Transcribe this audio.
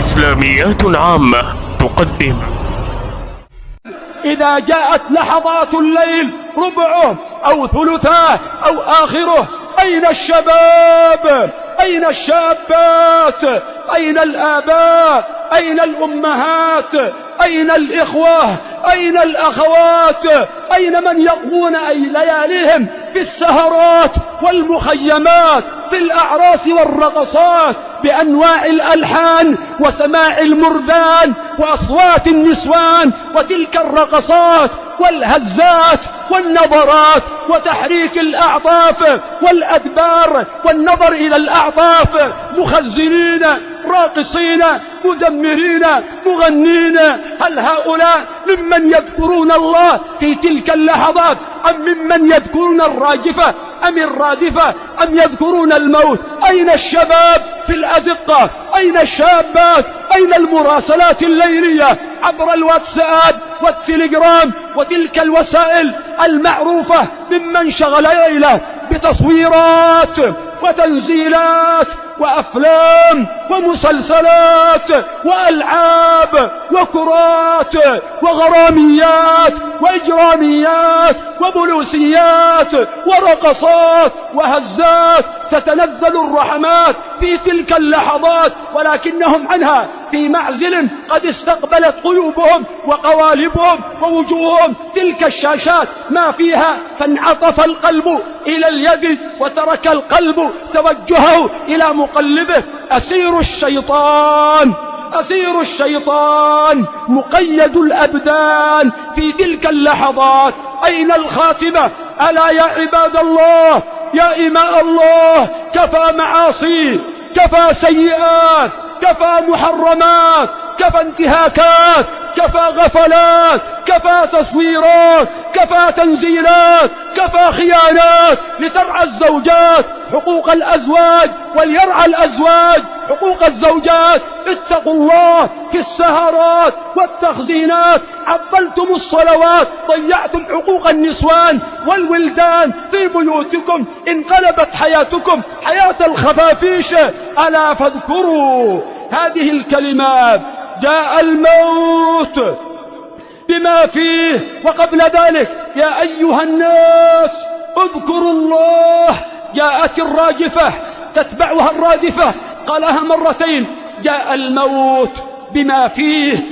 إسلاميات عامة تقدم. إذا جاءت لحظات الليل ربعه أو ثلثاه أو آخره، أين الشباب؟ أين الشابات؟ أين الآباء؟ أين الأمهات؟ أين الإخوة؟ أين الأخوات؟ أين من يقضون لياليهم في السهرات والمخيمات، في الأعراس والرقصات، بأنواع الألحان وسماع المردان وأصوات النسوان وتلك الرقصات والهزات والنظرات وتحريك الأعطاف والأدبار والنظر إلى الأعطاف، مخزنين راقصين مزمرين مغنين؟ هل هؤلاء ممن يذكرون الله في تلك اللحظات أم ممن يذكرون الراجفة أم الرادفة أم يذكرون الموت؟ أين الشباب في الأزقة؟ أين الشابات؟ أين المراسلات الليلية عبر الواتساب والتليجرام وتلك الوسائل المعروفة ممن شغل ليله بتصويرات وتنزيلات وأفلام ومسلسلات وألعاب وكرات وغراميات وإجراميات وبولوسيات ورقصات وهزات؟ تتنزل الرحمات في تلك اللحظات، ولكنهم عنها في معزل، قد استقبلت قلوبهم وقوالبهم ووجوههم تلك الشاشات ما فيها، فانعطف القلب إلى اليد وترك القلب توجهه إلى مقلبه. أسير الشيطان مقيد الأبدان في تلك اللحظات. أين الخاتمة؟ ألا يا عباد الله، يا إماء الله، كفى معاصي، كفى سيئات، كفى محرمات، كفى انتهاكات، كفى غفلات، كفى تصويرات، كفى تنزيلات، كفى خيانات، لترعى الزوجات حقوق الأزواج وليرعى الأزواج حقوق الزوجات. اتقوا الله في السهرات والتخزينات، عطلتم الصلوات، ضيعتم حقوق النسوان والولدان في بيوتكم، انقلبت حياتكم حياة الخفافيش. ألا فاذكروا هذه الكلمات: جاء الموت بما فيه. وقبل ذلك: يا أيها الناس اذكروا الله. جاءت الراجفة تتبعها الرادفة، قالها مرتين: جاء الموت بما فيه.